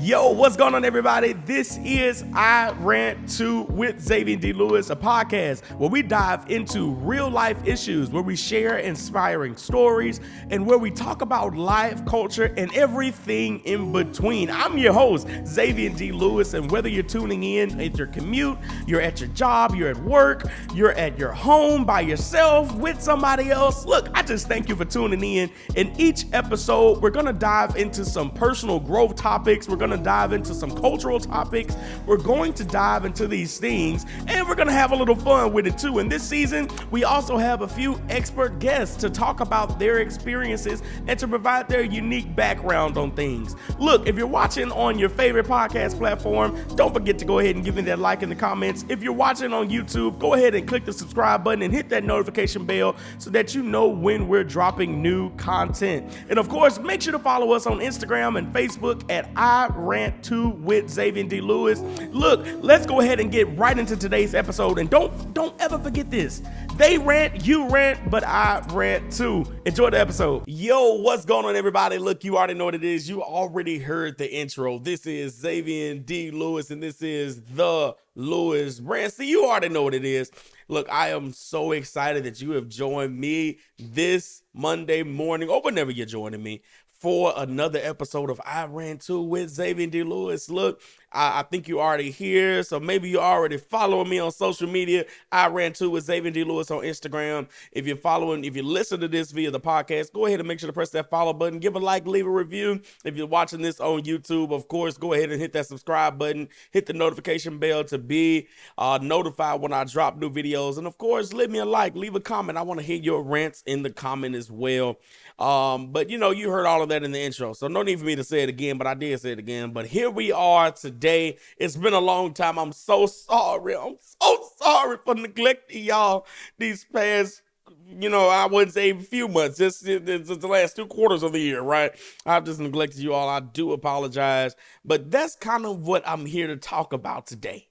Yo, what's going on, everybody? This is I Rant 2 with Xavian D, a podcast where we dive into real life issues, where we share inspiring stories, and where we talk about life, culture, and everything in between. I'm your host, Xavian D, and whether you're tuning in at your commute, you're at your job, you're at work, you're at your home by yourself with somebody else, look, I just thank you for tuning in. In each episode, we're going to dive into some personal growth topics. We're going to dive into some cultural topics. We're going to dive into these things, and we're going to have a little fun with it too. And this season, we also have a few expert guests to talk about their experiences and to provide their unique background on things. Look, if you're watching on your favorite podcast platform, don't forget to go ahead and give me that like in the comments. If you're watching on YouTube, go ahead and click the subscribe button and hit that notification bell so that you know when we're dropping new content. And of course, make sure to follow us on Instagram and Facebook at I Rant 2 with Xavian D. Look, let's go ahead and get right into today's episode. And don't ever forget this. They rant, you rant, but I rant too. Enjoy the episode. Yo, what's going on, everybody? Look, you already know what it is. You already heard the intro. This is Xavian D. and this is the Lewis brand. See, you already know what it is. Look, I am so excited that you have joined me this Monday morning, or whenever you're joining me, for another episode of I Ran 2 with Xavian D. Look, I think you already here, so maybe you're already following me on social media. I Ran 2 with Xavian D. on Instagram. If you listen to this via the podcast, go ahead and make sure to press that follow button. Give a like, leave a review. If you're watching this on YouTube, of course, go ahead and hit that subscribe button. Hit the notification bell to be notified when I drop new videos. And of course, leave me a like, leave a comment. I want to hear your rants in the comment as well. But you heard all of that in the intro, so no need for me to say it again, but I did say it again. But here we are today. It's been a long time. I'm so sorry. I'm so sorry for neglecting y'all these past, I wouldn't say a few months. This is the last 2 quarters of the year, right? I've just neglected you all. I do apologize, but that's kind of what I'm here to talk about today.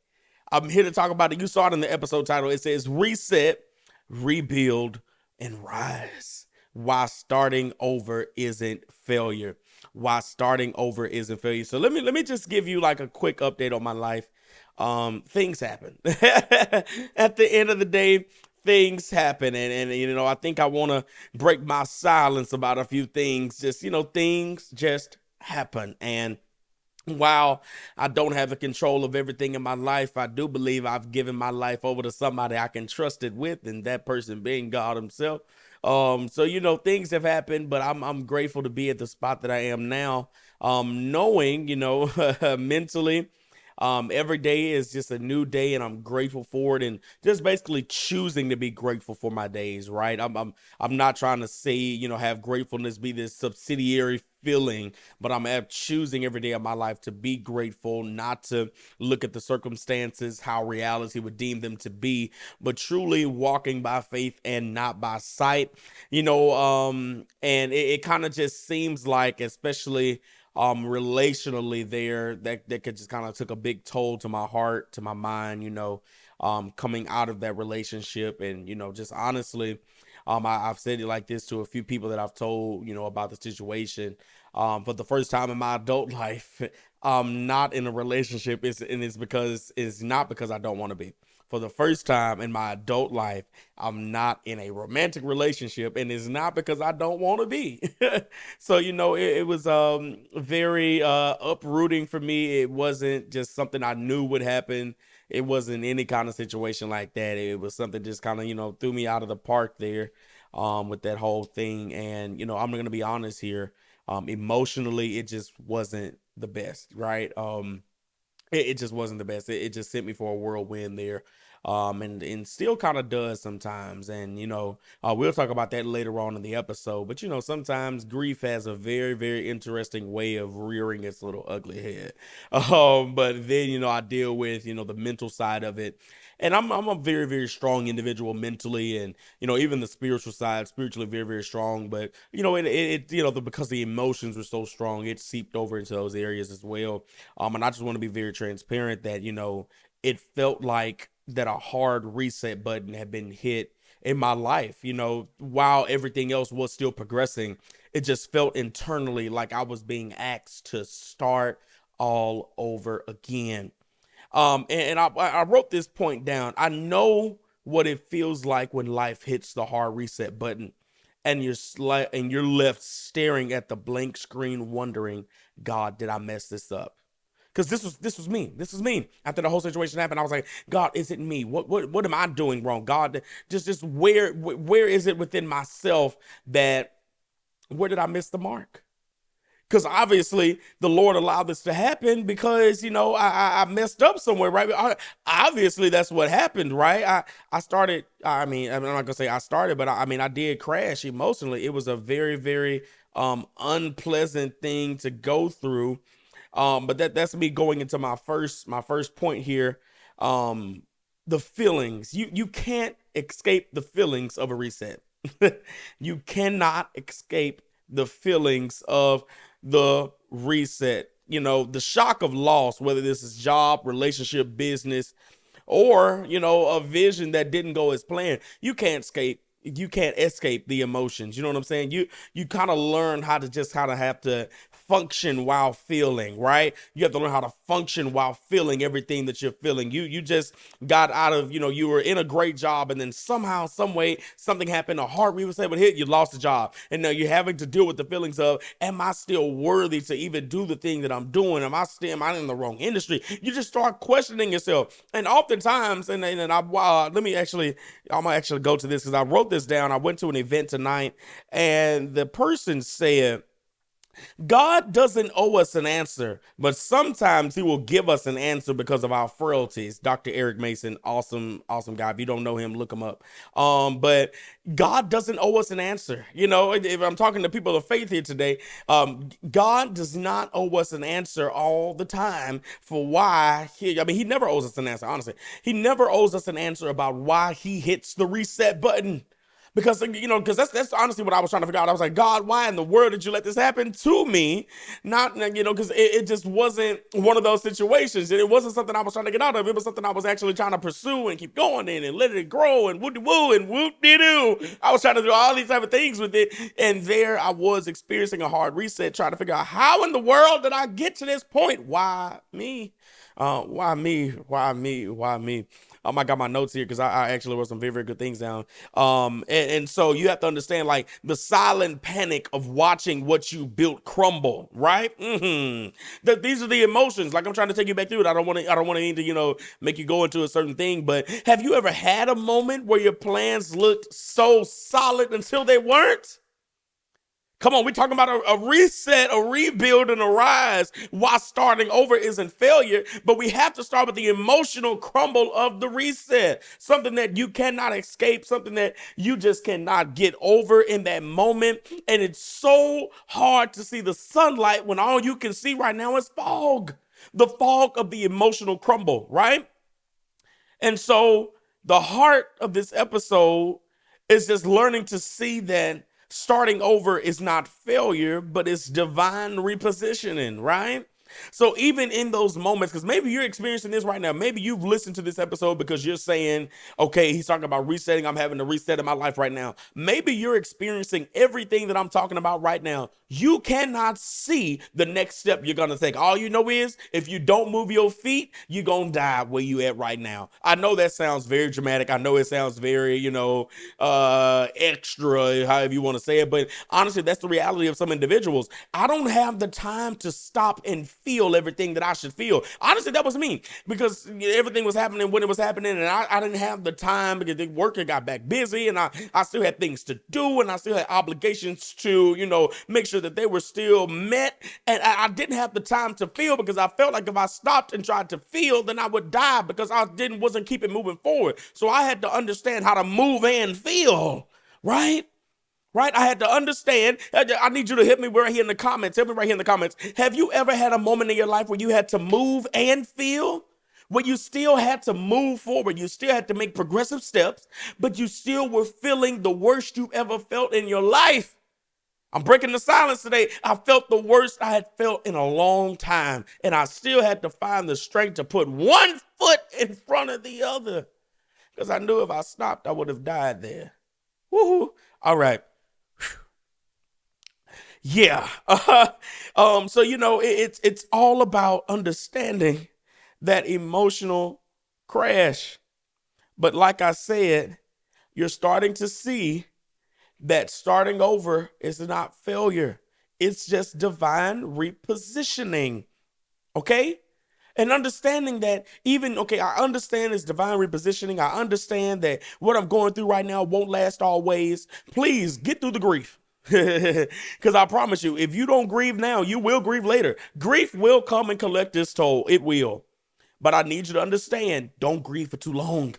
I'm here to talk about it. You saw it in the episode title. It says reset, rebuild, and rise. Why starting over isn't failure. Why starting over isn't failure. So let me just give you like a quick update on my life. Things happen. At the end of the day, things happen. And I think I want to break my silence about a few things. Just, things just happen. And while I don't have the control of everything in my life, I do believe I've given my life over to somebody I can trust it with, and that person being God himself. So things have happened, but I'm grateful to be at the spot that I am now. Knowing, mentally, every day is just a new day, and I'm grateful for it, and just basically choosing to be grateful for my days, right? I'm not trying to say, have gratefulness be this subsidiary feeling, but I'm choosing every day of my life to be grateful, not to look at the circumstances, how reality would deem them to be, but truly walking by faith and not by sight, and it kind of just seems like, especially relationally there, that could just kind of took a big toll to my heart, to my mind, coming out of that relationship. And, just honestly, I've said it like this to a few people that I've told, about the situation. For the first time in my adult life, I'm not in a relationship. It's not because I don't want to be. For the first time in my adult life, I'm not in a romantic relationship, and it's not because I don't want to be. So, it was very uprooting for me. It wasn't just something I knew would happen. It wasn't any kind of situation like that. It was something just kind of, threw me out of the park there with that whole thing. And, I'm going to be honest here. Emotionally, it just wasn't the best, right? It just wasn't the best. It just sent me for a whirlwind there. And still kind of does sometimes. And, we'll talk about that later on in the episode. But, sometimes grief has a very, very interesting way of rearing its little ugly head. But then, I deal with, the mental side of it. And I'm a very, very strong individual mentally, and even the spiritual side, spiritually very, very strong. But because the emotions were so strong, it seeped over into those areas as well. And I just want to be very transparent that it felt like that a hard reset button had been hit in my life. While everything else was still progressing, it just felt internally like I was being asked to start all over again. And I wrote this point down. I know what it feels like when life hits the hard reset button and you're left staring at the blank screen wondering, God, did I mess this up? Because this was me. This was me. After the whole situation happened, I was like, God, is it me? What am I doing wrong? God, just where is it within myself that where did I miss the mark? Because obviously the Lord allowed this to happen because, I messed up somewhere, right? Obviously that's what happened, right? I started, I'm not gonna say I started, but I did crash emotionally. It was a very, very unpleasant thing to go through. But that's me going into my first point here. Um, the feelings. You can't escape the feelings of a reset. You cannot escape the feelings of the reset. The shock of loss, whether this is job, relationship, business, or a vision that didn't go as planned. You can't escape the emotions. You know what I'm saying? You kind of learn how to just kind of have to function while feeling, right? You have to learn how to function while feeling everything that you're feeling. You just got out of, you were in a great job, and then somehow, some way, something happened, a hard reset would hit, you lost the job. And now you're having to deal with the feelings of, am I still worthy to even do the thing that I'm doing? Am I in the wrong industry? You just start questioning yourself. And oftentimes, I'm gonna actually go to this because I wrote this down. I went to an event tonight, and the person said, God doesn't owe us an answer, but sometimes he will give us an answer because of our frailties. Dr. Eric Mason, awesome, awesome guy. If you don't know him, look him up. But God doesn't owe us an answer. If I'm talking to people of faith here today, God does not owe us an answer all the time for why he never owes us an answer, honestly. He never owes us an answer about why he hits the reset button. Because that's honestly what I was trying to figure out. I was like, God, why in the world did you let this happen to me? Not, because it just wasn't one of those situations. It wasn't something I was trying to get out of. It was something I was actually trying to pursue and keep going in and let it grow and woo and whoop-de-doo. I was trying to do all these type of things with it. And there I was experiencing a hard reset, trying to figure out how in the world did I get to this point? Why me? Why me? Why me? Why me? I got my notes here because I actually wrote some very, very good things down. And so you have to understand, like, the silent panic of watching what you built crumble, right? These are the emotions. Like, I'm trying to take you back through it. I don't want to need to, make you go into a certain thing. But have you ever had a moment where your plans looked so solid until they weren't? Come on, we're talking about a reset, a rebuild, and a rise. While starting over isn't failure, but we have to start with the emotional crumble of the reset. Something that you cannot escape, something that you just cannot get over in that moment. And it's so hard to see the sunlight when all you can see right now is fog. The fog of the emotional crumble, right? And so the heart of this episode is just learning to see that starting over is not failure, but it's divine repositioning, right? So even in those moments, because maybe you're experiencing this right now, maybe you've listened to this episode because you're saying, okay, he's talking about resetting. I'm having to reset in my life right now. Maybe you're experiencing everything that I'm talking about right now. You cannot see the next step you're going to take. All you know is if you don't move your feet, you're going to die where you at right now. I know that sounds very dramatic. I know it sounds very, extra, however you want to say it. But honestly, that's the reality of some individuals. I don't have the time to stop and feel everything that I should feel. Honestly, that was me because everything was happening when it was happening, and I didn't have the time because the work got back busy, and I still had things to do, and I still had obligations to, make sure that they were still met, and I didn't have the time to feel because I felt like if I stopped and tried to feel, then I would die because I wasn't keeping moving forward. So I had to understand how to move and feel, right? Right? I had to understand. I need you to hit me right here in the comments. Tell me right here in the comments. Have you ever had a moment in your life where you had to move and feel? Where you still had to move forward, you still had to make progressive steps, but you still were feeling the worst you ever felt in your life. I'm breaking the silence today. I felt the worst I had felt in a long time, and I still had to find the strength to put one foot in front of the other because I knew if I stopped, I would have died there. Woohoo. All right. Yeah. So it's all about understanding that emotional crash. But like I said, you're starting to see that starting over is not failure. It's just divine repositioning. Okay? And understanding that I understand it's divine repositioning. I understand that what I'm going through right now won't last always. Please get through the grief. Because I promise you, if you don't grieve now, you will grieve later. Grief will come and collect its toll. It will. But I need you to understand, don't grieve for too long.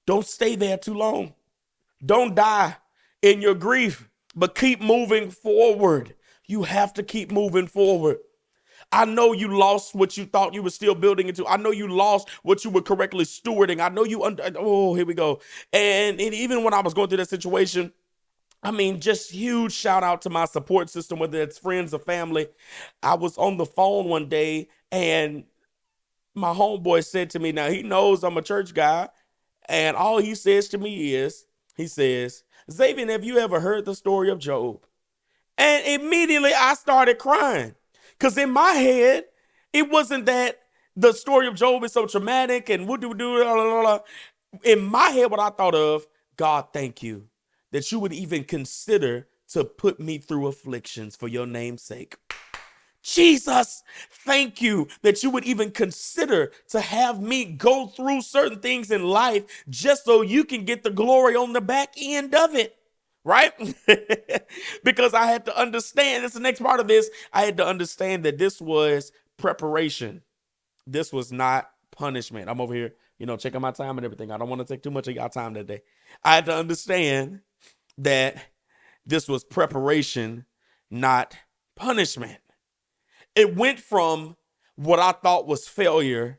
Don't stay there too long. Don't die in your grief, but keep moving forward. You have to keep moving forward. I know you lost what you thought you were still building into. I know you lost what you were correctly stewarding. I know here we go. And even when I was going through that situation, I mean, just huge shout out to my support system, whether it's friends or family. I was on the phone one day and my homeboy said to me, now he knows I'm a church guy. And all he says to me is, he says, Xavian, have you ever heard the story of Job? And immediately I started crying. Because in my head, it wasn't that the story of Job is so traumatic and what do we do? Blah, blah, blah. In my head, what I thought of, God, thank you that you would even consider to put me through afflictions for your name's sake. Jesus, thank you that you would even consider to have me go through certain things in life just so you can get the glory on the back end of it. Right? Because I had to understand, that's the next part of this. I had to understand that this was preparation. This was not punishment. I'm over here, checking my time and everything. I don't want to take too much of y'all time that day. I had to understand that this was preparation, not punishment. It went from what I thought was failure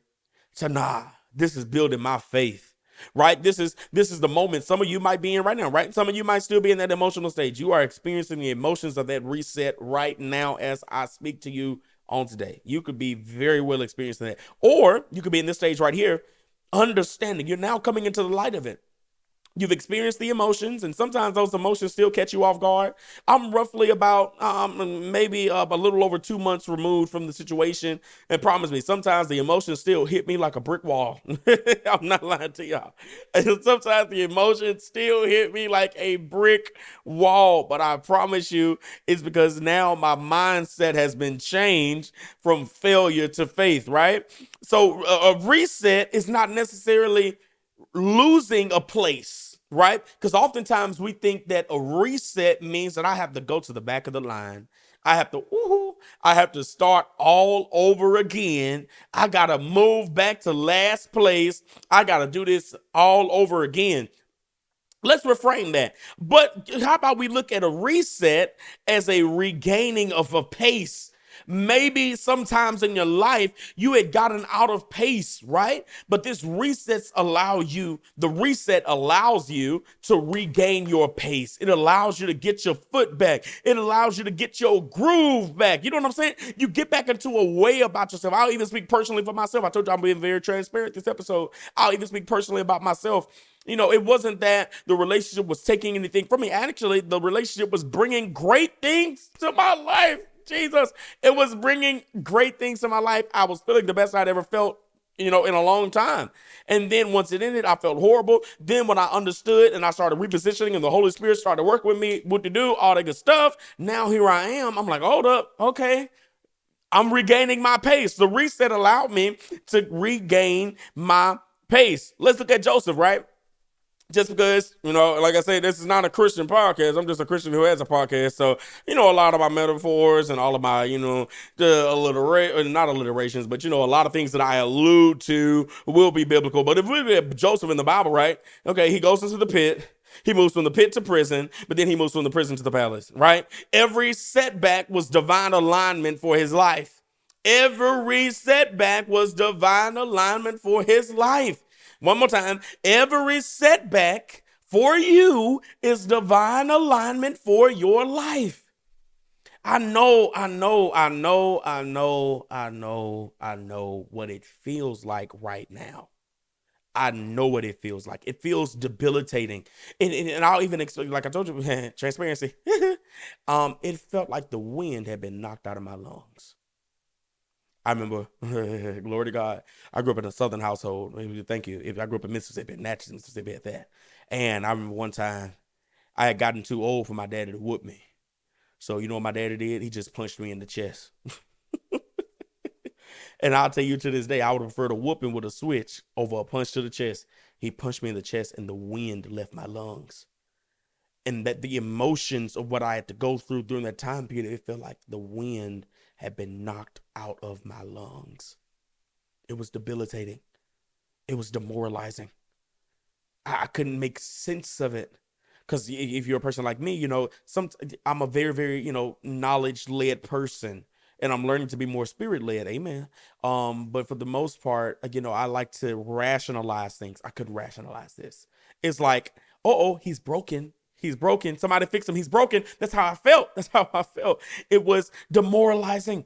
to this is building my faith. Right? This is the moment some of you might be in right now, right? Some of you might still be in that emotional stage. You are experiencing the emotions of that reset right now as I speak to you on today. You could be very well experiencing that. Or you could be in this stage right here, understanding. You're now coming into the light of it. You've experienced the emotions, and sometimes those emotions still catch you off guard. I'm roughly about maybe a little over 2 months removed from the situation, and promise me, sometimes the emotions still hit me like a brick wall. I'm not lying to y'all. And sometimes the emotions still hit me like a brick wall, but I promise you, it's because now my mindset has been changed from failure to faith, right? So a reset is not necessarily losing a place, right? Because oftentimes we think that a reset means that I have to go to the back of the line. I have to start all over again. I got to move back to last place. I got to do this all over again. Let's reframe that. But how about we look at a reset as a regaining of a pace? Maybe sometimes in your life you had gotten out of pace, right? But the reset allows you to regain your pace. It allows you to get your foot back. It allows you to get your groove back. You know what I'm saying? You get back into a way about yourself. I'll even speak personally for myself. I told you I'm being very transparent this episode. I'll even speak personally about myself. It wasn't that the relationship was taking anything from me. Actually, the relationship was bringing great things to my life. Jesus, it was bringing great things to my life. I was feeling the best I'd ever felt, in a long time. And then once it ended, I felt horrible. Then when I understood and I started repositioning and the Holy Spirit started working with me, what to do, all that good stuff. Now here I am. I'm like, hold up. Okay. I'm regaining my pace. The reset allowed me to regain my pace. Let's look at Joseph, right? Just because, like I said, this is not a Christian podcast. I'm just a Christian who has a podcast. So, a lot of my metaphors and all of my, not alliterations, but, a lot of things that I allude to will be biblical. But if we look at Joseph in the Bible, right? Okay, he goes into the pit. He moves from the pit to prison, but then he moves from the prison to the palace, right? Every setback was divine alignment for his life. Every setback was divine alignment for his life. One more time. Every setback for you is divine alignment for your life. I know what it feels like right now. I know what it feels like. It feels debilitating. And I'll even explain, like I told you, transparency. It felt like the wind had been knocked out of my lungs. I remember, glory to God, I grew up in a Southern household. Thank you. I grew up in Mississippi, Natchez, Mississippi at that. And I remember one time I had gotten too old for my daddy to whoop me. So you know what my daddy did? He just punched me in the chest. And I'll tell you, to this day, I would prefer to whooping with a switch over a punch to the chest. He punched me in the chest and the wind left my lungs. And that the emotions of what I had to go through during that time period, it felt like the wind had been knocked out of my lungs. It was debilitating. It was demoralizing. I couldn't make sense of it. Because if you're a person like me, I'm a very, very, knowledge-led person. And I'm learning to be more spirit-led. Amen. But for the most part, I like to rationalize things. I couldn't rationalize this. It's like, he's broken. He's broken. Somebody fix him. He's broken. That's how I felt. It was demoralizing.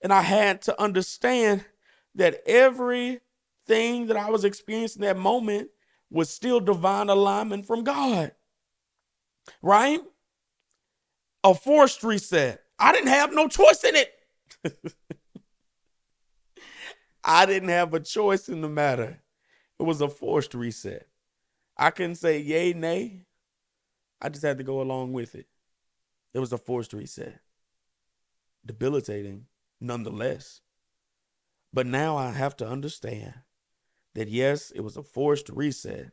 And I had to understand that everything that I was experiencing in that moment was still divine alignment from God. Right? A forced reset. I didn't have no choice in it. I didn't have a choice in the matter. It was a forced reset. I couldn't say yay, nay. I just had to go along with it. It was a forced reset. Debilitating, nonetheless. But now I have to understand that yes, it was a forced reset,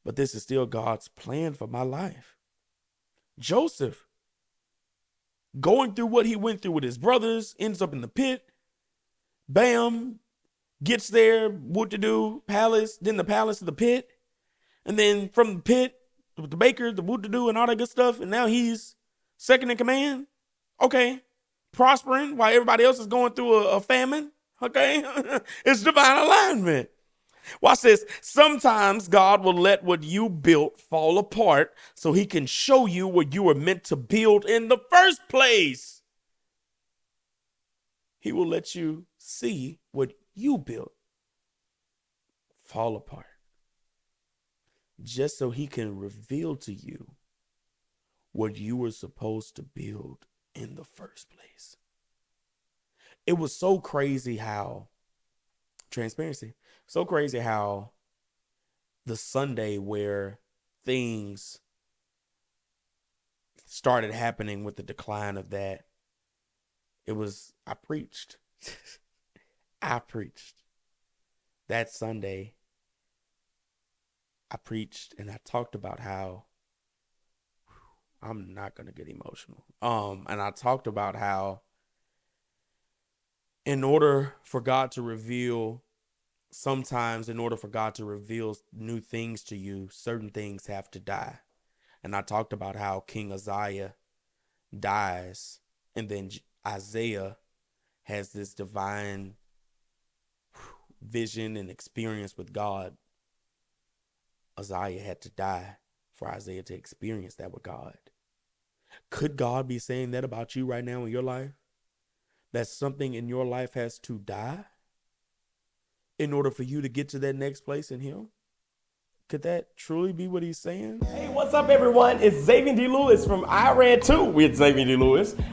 but this is still God's plan for my life. Joseph, going through what he went through with his brothers, ends up in the pit. Bam, gets there, what to do, palace, then the palace to the pit. And then from the pit, the baker, the what to do and all that good stuff. And now he's second in command. Okay. Prospering while everybody else is going through a famine. Okay. It's divine alignment. Watch this. Sometimes God will let what you built fall apart so he can show you what you were meant to build in the first place. He will let you see what you built fall apart just so he can reveal to you what you were supposed to build in the first place. It was so crazy how transparency. So crazy how the Sunday where things started happening with the decline of that, I preached. I preached. That Sunday, I preached and I talked about how, I'm not going to get emotional. And I talked about how in order for God to reveal new things to you, certain things have to die. And I talked about how King Uzziah dies, and then Isaiah has this divine vision and experience with God. Uzziah had to die for Isaiah to experience that with God. Could God be saying that about you right now in your life? That something in your life has to die in order for you to get to that next place in him? Could that truly be what he's saying? Hey, what's up, everyone? It's Xavian D from Rant with Xavian D.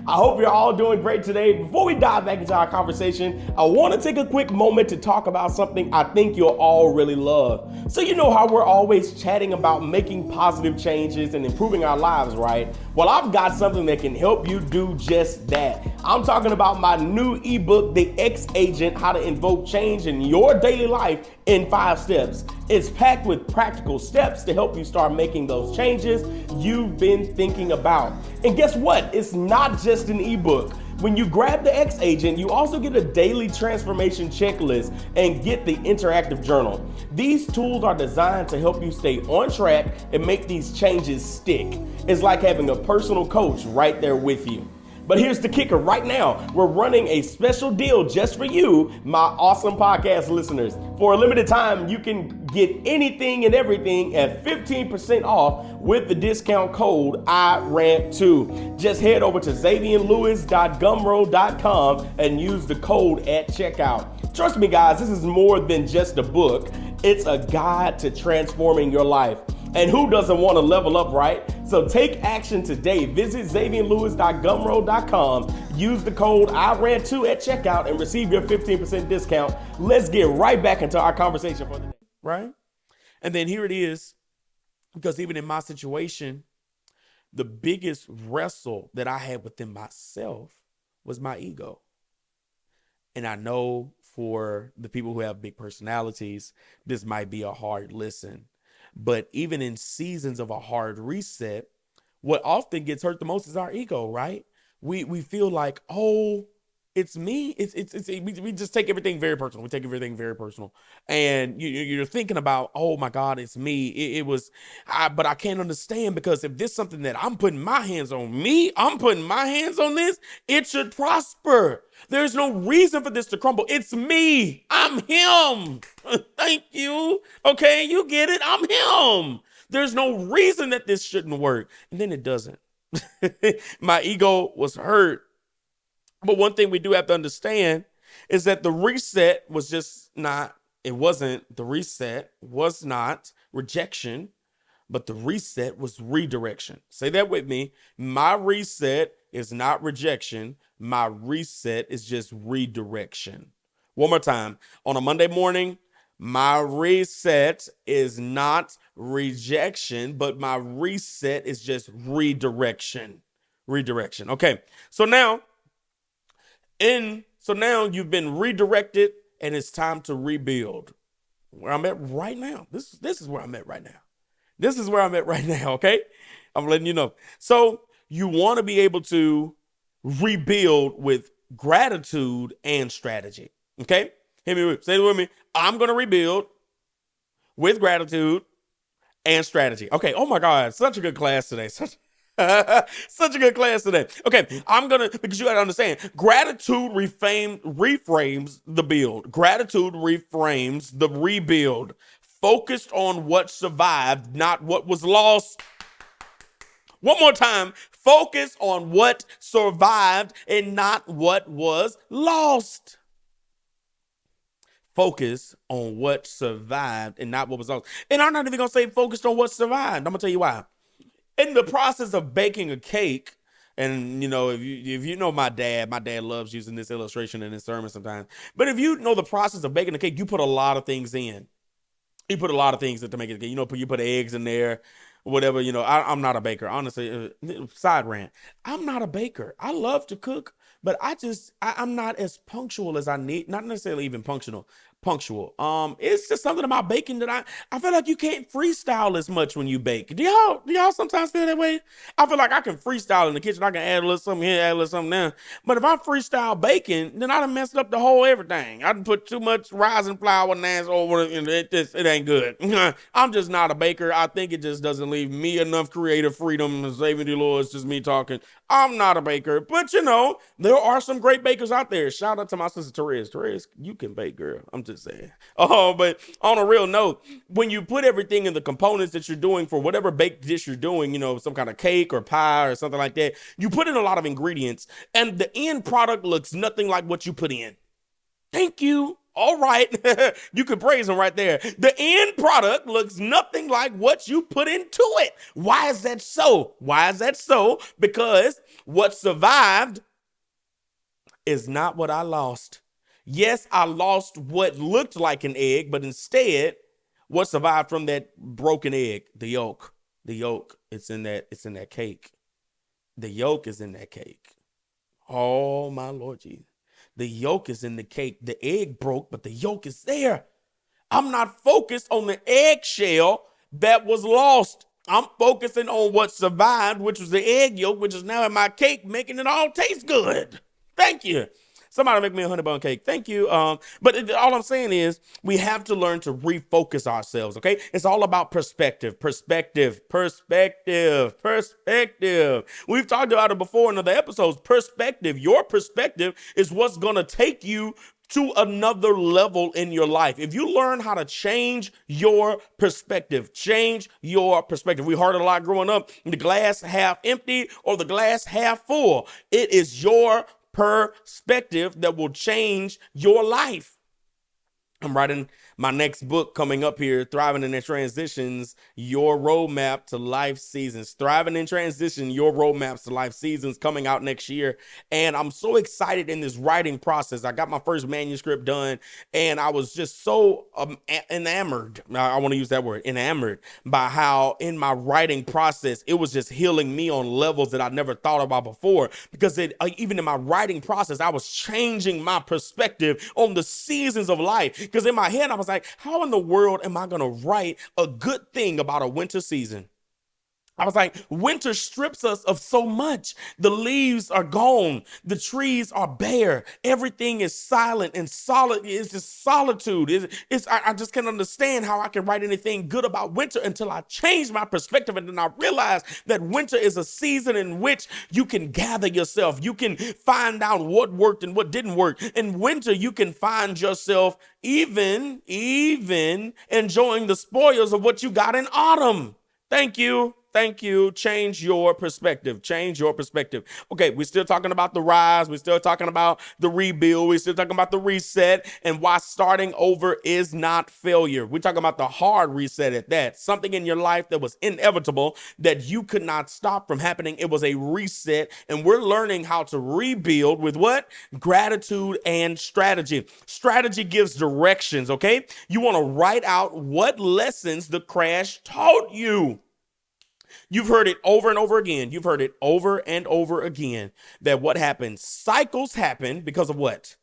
I hope you're all doing great today. Before we dive back into our conversation, I want to take a quick moment to talk about something I think you'll all really love. So you know how we're always chatting about making positive changes and improving our lives, right? Well, I've got something that can help you do just that. I'm talking about my new ebook, The X Agent: How to Invoke Change in Your Daily Life in 5 Steps. It's packed with practical steps to help you start making those changes you've been thinking about. And guess what? It's not just an ebook. When you grab the X Agent, you also get a daily transformation checklist and get the interactive journal. These tools are designed to help you stay on track and make these changes stick. It's like having a personal coach right there with you. But here's the kicker. Right now, we're running a special deal just for you, my awesome podcast listeners. For a limited time, you can get anything and everything at 15% off with the discount code IRANT2. Just head over to xavianlewis.gumroad.com and use the code at checkout. Trust me, guys, this is more than just a book. It's a guide to transforming your life. And who doesn't want to level up, right? So take action today. Visit xavianlewis.gumroad.com. Use the code IRANT2 at checkout and receive your 15% discount. Let's get right back into our conversation for the day, right? And then here it is, because even in my situation, the biggest wrestle that I had within myself was my ego. And I know for the people who have big personalities, this might be a hard listen. But even in seasons of a hard reset, what often gets hurt the most is our ego, right? We feel like, oh, it's me. We just take everything very personal. We take everything very personal. And you're thinking about, oh my God, it's me. But I can't understand, because if this is something that I'm putting my hands on I'm putting my hands on this, it should prosper. There's no reason for this to crumble. It's me. I'm him. Thank you. Okay, you get it. I'm him. There's no reason that this shouldn't work. And then it doesn't. My ego was hurt. But one thing we do have to understand is that the reset was not rejection, but the reset was redirection. Say that with me. My reset is not rejection. My reset is just redirection. One more time. On a Monday morning, my reset is not rejection, but my reset is just redirection. Redirection. Okay. So now you've been redirected, and it's time to rebuild. Where I'm at right now. This is where I'm at right now. This is where I'm at right now, okay? I'm letting you know. So you want to be able to rebuild with gratitude and strategy, okay? Say it with me. I'm going to rebuild with gratitude and strategy. Okay, oh my God, such a good class today. Such a good class today. Okay, because you got to understand, gratitude reframes the build. Gratitude reframes the rebuild. Focused on what survived, not what was lost. One more time. Focus on what survived and not what was lost. Focus on what survived and not what was lost. And I'm not even going to say focused on what survived. I'm going to tell you why. In the process of baking a cake, and if you know my dad loves using this illustration in his sermon sometimes. But if you know the process of baking a cake, you put a lot of things in. You put a lot of things in to make it. You put eggs in there, whatever. I'm not a baker, honestly. Side rant. I'm not a baker. I love to cook, but I'm not as punctual as I need. Not necessarily even punctual. It's just something about baking that I feel like you can't freestyle as much when you bake. Do y'all sometimes feel that way? I feel like I can freestyle in the kitchen. I can add a little something here, add a little something there. But if I freestyle baking, then I done messed up the whole everything. I done put too much rising flour and that's over, and it ain't good. I'm just not a baker. I think it just doesn't leave me enough creative freedom. Xavian D, it's just me talking. I'm not a baker, but there are some great bakers out there. Shout out to my sister Therese. Therese, you can bake, girl. I'm just saying. Oh, but on a real note, when you put everything in the components that you're doing for whatever baked dish you're doing, some kind of cake or pie or something like that, you put in a lot of ingredients, and the end product looks nothing like what you put in. Thank you. All right. You could praise them right there. The end product looks nothing like what you put into it. Why is that so? Because what survived is not what I lost. Yes, I lost what looked like an egg, but instead, what survived from that broken egg? The yolk. The yolk, it's in that cake. The yolk is in that cake. Oh, my Lord Jesus. The yolk is in the cake. The egg broke, but the yolk is there. I'm not focused on the eggshell that was lost. I'm focusing on what survived, which was the egg yolk, which is now in my cake, making it all taste good. Thank you. Somebody make me a honey bun cake. Thank you. But all I'm saying is we have to learn to refocus ourselves, okay? It's all about perspective. We've talked about it before in other episodes. Perspective. Your perspective is what's going to take you to another level in your life. If you learn how to change your perspective. We heard a lot growing up, the glass half empty or the glass half full. It is your perspective that will change your life. I'm writing my next book coming up here, Thriving in the Transitions, Your Roadmap to Life Seasons. Thriving in Transition, Your Roadmaps to Life Seasons, coming out next year. And I'm so excited in this writing process. I got my first manuscript done, and I was just so enamored. I want to use that word, enamored, by how in my writing process, it was just healing me on levels that I never thought about before. Because even in my writing process, I was changing my perspective on the seasons of life. Because in my head, I was like, how in the world am I going to write a good thing about a winter season? I was like, winter strips us of so much. The leaves are gone. The trees are bare. Everything is silent and solid. It's just solitude. I just can't understand how I can write anything good about winter until I change my perspective. And then I realized that winter is a season in which you can gather yourself. You can find out what worked and what didn't work. In winter, you can find yourself even enjoying the spoils of what you got in autumn. Thank you. Thank you. Change your perspective. Change your perspective. Okay, we're still talking about the rise. We're still talking about the rebuild. We're still talking about the reset and why starting over is not failure. We're talking about the hard reset at that. Something in your life that was inevitable that you could not stop from happening. It was a reset. And we're learning how to rebuild with what? Gratitude and strategy. Strategy gives directions, okay? You want to write out what lessons the crash taught you. You've heard it over and over again. You've heard it over and over again that what happens? Cycles happen because of what?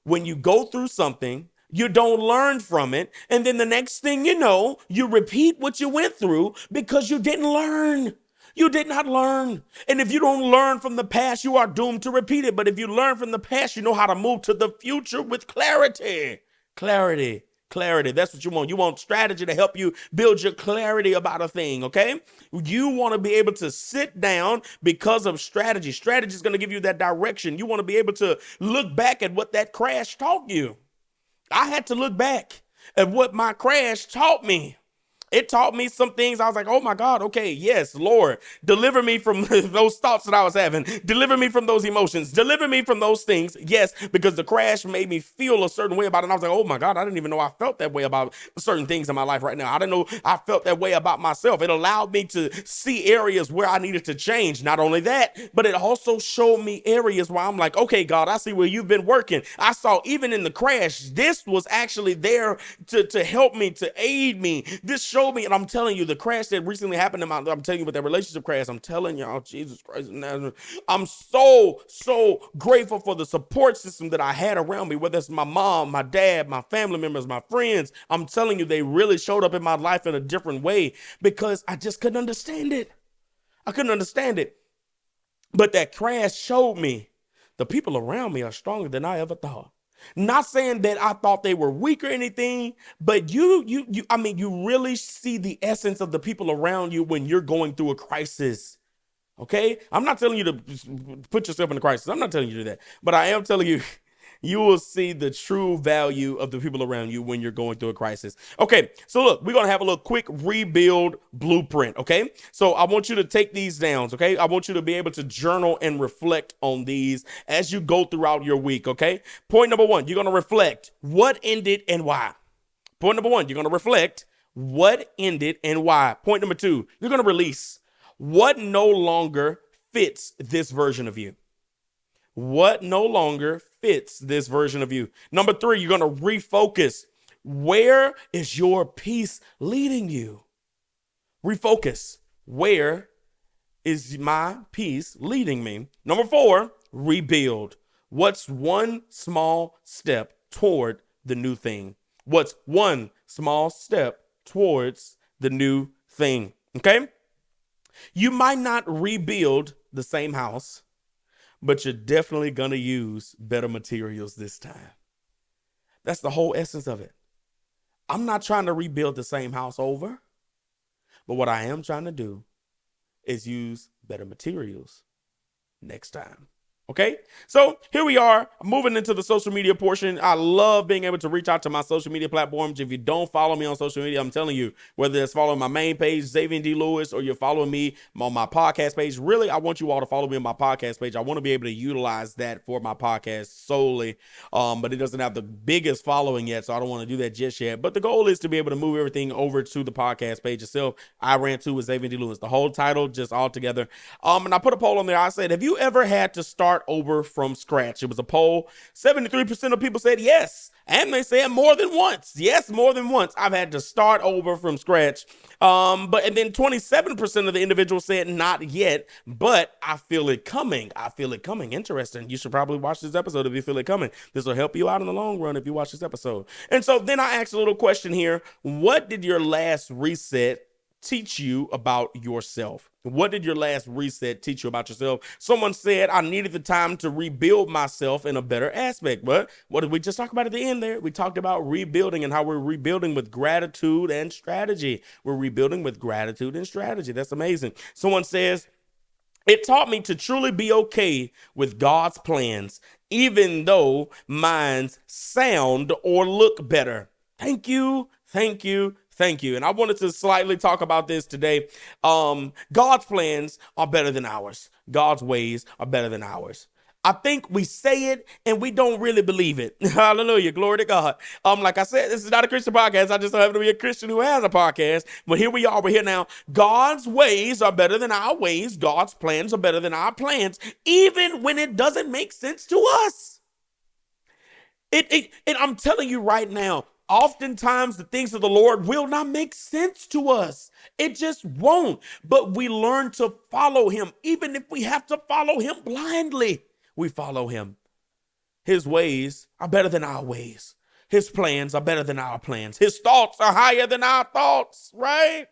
When you go through something, you don't learn from it. And then the next thing you know, you repeat what you went through because you didn't learn. You did not learn. And if you don't learn from the past, you are doomed to repeat it. But if you learn from the past, you know how to move to the future with clarity. Clarity. Clarity. That's what you want. You want strategy to help you build your clarity about a thing, okay? You want to be able to sit down because of strategy. Strategy is going to give you that direction. You want to be able to look back at what that crash taught you. I had to look back at what my crash taught me. It taught me some things. I was like, oh my God, okay, yes, Lord, deliver me from those thoughts that I was having. Deliver me from those emotions. Deliver me from those things. Yes, because the crash made me feel a certain way about it. And I was like, oh my God, I didn't even know I felt that way about certain things in my life right now. I didn't know I felt that way about myself. It allowed me to see areas where I needed to change. Not only that, but it also showed me areas where I'm like, okay, God, I see where you've been working. I saw even in the crash, this was actually there to help me, to aid me. This showed me, and I'm telling you, the crash that recently happened in I'm telling you, with that relationship crash, I'm telling y'all, Jesus Christ, I'm so grateful for the support system that I had around me, whether it's my mom, my dad, my family members, my friends. I'm telling you, they really showed up in my life in a different way because I just couldn't understand it. I couldn't understand it. But that crash showed me the people around me are stronger than I ever thought. Not saying that I thought they were weak or anything, but I mean, you really see the essence of the people around you when you're going through a crisis. Okay? I'm not telling you to put yourself in a crisis. I'm not telling you to do that. But I am telling you, you will see the true value of the people around you when you're going through a crisis. Okay, so look, we're going to have a little quick rebuild blueprint, okay? So I want you to take these down, okay? I want you to be able to journal and reflect on these as you go throughout your week, okay? Point number one, you're going to reflect what ended and why. Point number one, you're going to reflect what ended and why. Point number two, you're going to release what no longer fits this version of you. What no longer fits this version of you. Number three, you're going to refocus. Where is your peace leading you? Refocus. Where is my peace leading me? Number four, rebuild. What's one small step toward the new thing? What's one small step towards the new thing? Okay? You might not rebuild the same house, but you're definitely going to use better materials this time. That's the whole essence of it. I'm not trying to rebuild the same house over, but what I am trying to do is use better materials next time. Okay, so here we are moving into the social media portion. I love being able to reach out to my social media platforms. If you don't follow me on social media, I'm telling you, whether it's following my main page, Xavian D Lewis, or you're following me on my podcast page, really, I want you all to follow me on my podcast page. I want to be able to utilize that for my podcast solely, but it doesn't have the biggest following yet, so I don't want to do that just yet. But the goal is to be able to move everything over to the podcast page itself. I Rant to with Xavian D Lewis, the whole title, just all together. And I put a poll on there. I said, have you ever had to start over from scratch? It was a poll. 73% of people said yes. And they said more than once. Yes, more than once. I've had to start over from scratch. And then 27% of the individuals said not yet, but I feel it coming. I feel it coming. Interesting. You should probably watch this episode if you feel it coming. This will help you out in the long run if you watch this episode. And so then I asked a little question here. What did your last reset teach you about yourself? What did your last reset teach you about yourself? Someone said, I needed the time to rebuild myself in a better aspect. But what did we just talk about at the end there? We talked about rebuilding and how we're rebuilding with gratitude and strategy. We're rebuilding with gratitude and strategy. That's amazing. Someone says, it taught me to truly be okay with God's plans, even though mine's sound or look better. Thank you. Thank you. Thank you. And I wanted to slightly talk about this today. God's plans are better than ours. God's ways are better than ours. I think we say it and we don't really believe it. Hallelujah. Glory to God. Like I said, this is not a Christian podcast. I just happen to be a Christian who has a podcast. But here we are. We're here now. God's ways are better than our ways. God's plans are better than our plans, even when it doesn't make sense to us. And I'm telling you right now, oftentimes the things of the Lord will not make sense to us. It just won't. But we learn to follow him. Even if we have to follow him blindly, we follow him. His ways are better than our ways. His plans are better than our plans. His thoughts are higher than our thoughts, right?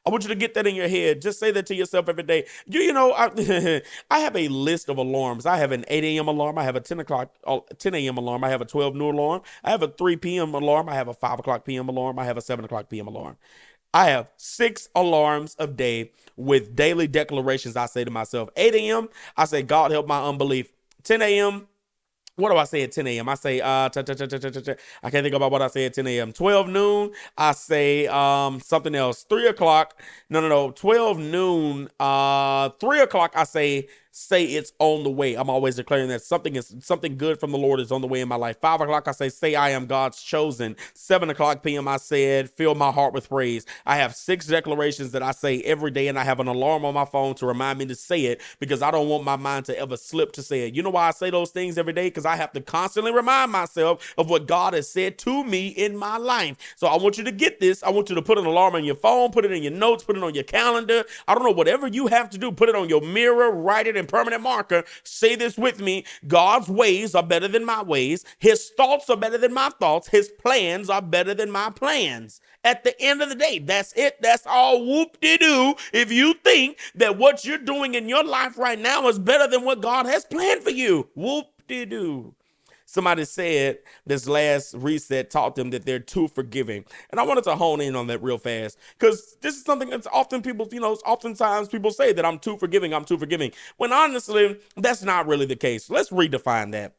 I want you to get that in your head. Just say that to yourself every day. I have a list of alarms. I have an 8 a.m. alarm. I have a 10 a.m. alarm. I have a 12 noon alarm. I have a 3 p.m. alarm. I have a 5 o'clock p.m. alarm. I have a 7 o'clock p.m. alarm. I have 6 alarms a day with daily declarations. I say to myself, 8 a.m., I say, God help my unbelief. 10 a.m., what do I say at 10 a.m.? I say, I can't think about what I say at 10 a.m. 12 noon, I say something else. 3 o'clock, no. 12 noon, 3 o'clock, I say it's on the way. I'm always declaring that something good from the Lord is on the way in my life. 5 o'clock, I say I am God's chosen. 7 o'clock p.m., I said, fill my heart with praise. I have 6 declarations that I say every day, and I have an alarm on my phone to remind me to say it because I don't want my mind to ever slip to say it. You know why I say those things every day? Because I have to constantly remind myself of what God has said to me in my life. So I want you to get this. I want you to put an alarm on your phone, put it in your notes, put it on your calendar. I don't know, whatever you have to do, put it on your mirror, write it in permanent marker. Say this with me. God's ways are better than my ways. His thoughts are better than my thoughts. His plans are better than my plans. At the end of the day, that's it. That's all whoop-de-doo. If you think that what you're doing in your life right now is better than what God has planned for you, whoop-de-doo. Somebody said this last reset taught them that they're too forgiving. And I wanted to hone in on that real fast because this is something that's often oftentimes people say that I'm too forgiving. When honestly, that's not really the case. Let's redefine that.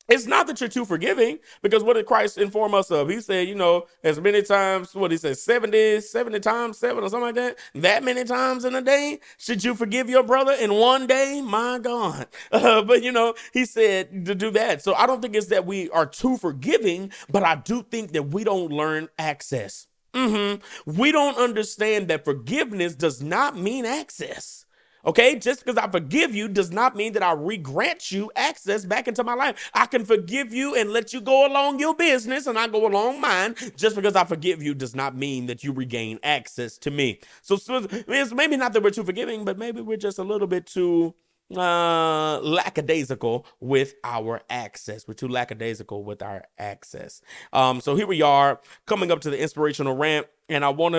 It's not that you're too forgiving, because what did Christ inform us of? He said, as many times, what he said, 70 times 7 or something like that. That many times in a day, should you forgive your brother in one day? My God. But he said to do that. So I don't think it's that we are too forgiving, but I do think that we don't learn access. We don't understand that forgiveness does not mean access. Okay, just because I forgive you does not mean that I re-grant you access back into my life. I can forgive you and let you go along your business and I go along mine. Just because I forgive you does not mean that you regain access to me. So it's maybe not that we're too forgiving, but maybe we're just a little bit too lackadaisical with our access. We're too lackadaisical with our access. So here we are coming up to the inspirational rant, and I want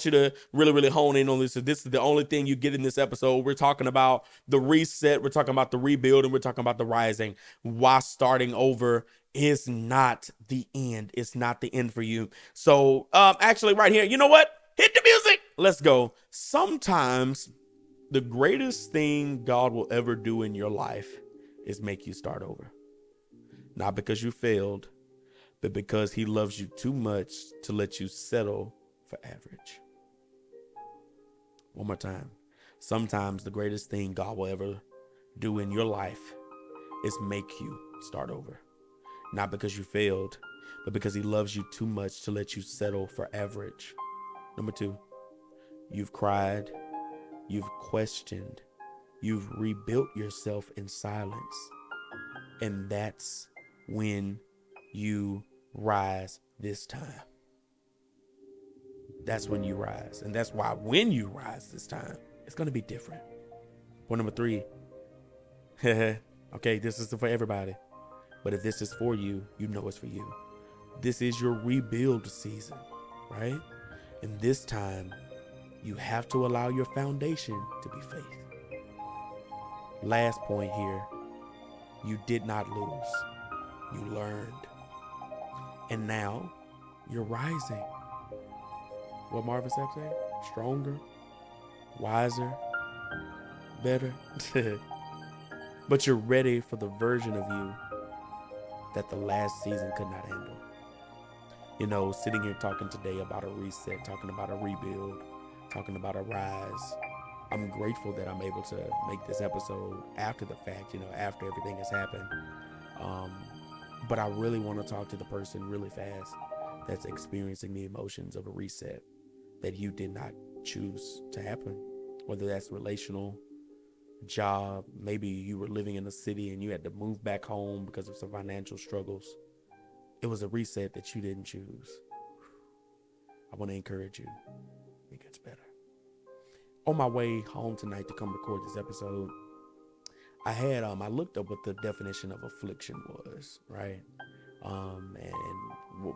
you to really, really hone in on this. So this is the only thing you get in this episode. We're talking about the reset. We're talking about the rebuild, and we're talking about the rising. Why starting over is not the end. It's not the end for you. So actually right here, you know what? Hit the music. Let's go. Sometimes The greatest thing God will ever do in your life is make you start over. Not because you failed, but because he loves you too much to let you settle for average. One more time. Sometimes the greatest thing God will ever do in your life is make you start over. Not because you failed, but because he loves you too much to let you settle for average. Number 2, you've cried, you've questioned, you've rebuilt yourself in silence. And that's when you rise this time. That's when you rise. And that's why when you rise this time, it's going to be different. Point number 3. Okay, this is for everybody. But if this is for you, you know it's for you. This is your rebuild season, right? And this time, you have to allow your foundation to be faith. Last point here. You did not lose. You learned. And now, you're rising. What Marvin Sapp said? Stronger, wiser, better. But you're ready for the version of you that the last season could not handle. You know, sitting here talking today about a reset, talking about a rebuild, talking about a rise. I'm grateful that I'm able to make this episode after the fact, you know, after everything has happened. But I really want to talk to the person really fast that's experiencing the emotions of a reset that you did not choose to happen, whether that's relational, job, maybe you were living in a city and you had to move back home because of some financial struggles. It was a reset that you didn't choose. I want to encourage you. It gets better. On my way home tonight to come record this episode, I looked up what the definition of affliction was, right? And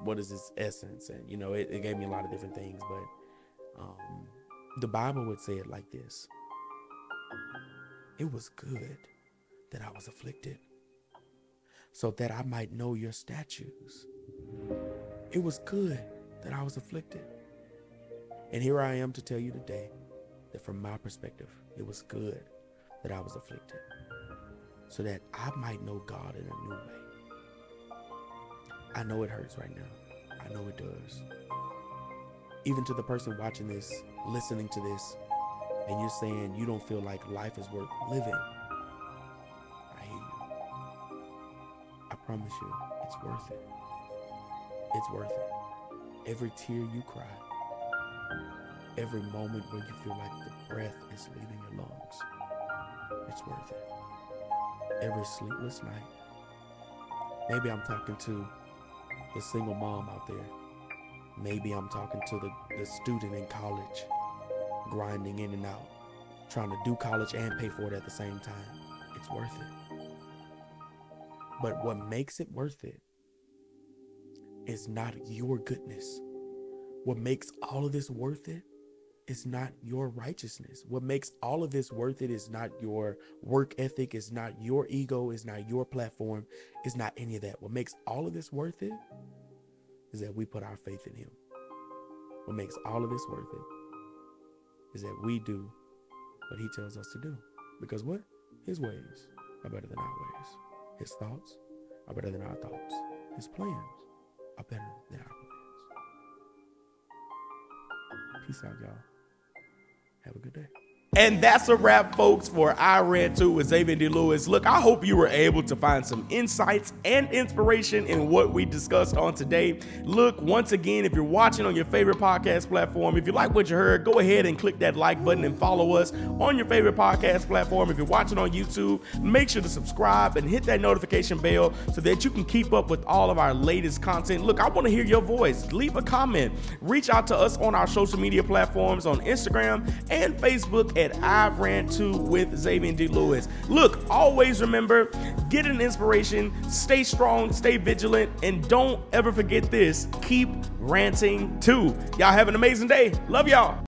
what is its essence? And, you know, it gave me a lot of different things, but the Bible would say it like this. It was good that I was afflicted, so that I might know your statutes. It was good that I was afflicted. And here I am to tell you today that from my perspective, it was good that I was afflicted, so that I might know God in a new way. I know it hurts right now. I know it does. Even to the person watching this, listening to this, and you're saying you don't feel like life is worth living, I hear you. I promise you, it's worth it. It's worth it. Every tear you cry, every moment where you feel like the breath is leaving your lungs, it's worth it. Every sleepless night. Maybe I'm talking to the single mom out there. Maybe I'm talking to the student in college, grinding in and out, trying to do college and pay for it at the same time. It's worth it. But what makes it worth it is not your goodness. What makes all of this worth it is not your righteousness. What makes all of this worth it is not your work ethic, is not your ego, is not your platform, is not any of that. What makes all of this worth it is that we put our faith in him. What makes all of this worth it is that we do what he tells us to do. Because what? His ways are better than our ways. His thoughts are better than our thoughts. His plans are better than our plans. Peace out, y'all. Have a good day. And that's a wrap, folks, for I Rant Too with Xavian D. Lewis. Look, I hope you were able to find some insights and inspiration in what we discussed on today. Look, once again, if you're watching on your favorite podcast platform, if you like what you heard, go ahead and click that like button and follow us on your favorite podcast platform. If you're watching on YouTube, make sure to subscribe and hit that notification bell so that you can keep up with all of our latest content. Look, I want to hear your voice. Leave a comment. Reach out to us on our social media platforms on Instagram and Facebook at I Rant Too with Xavian D. Lewis. Look, always remember, get an inspiration, stay strong, stay vigilant, and don't ever forget this, keep ranting too. Y'all have an amazing day. Love y'all.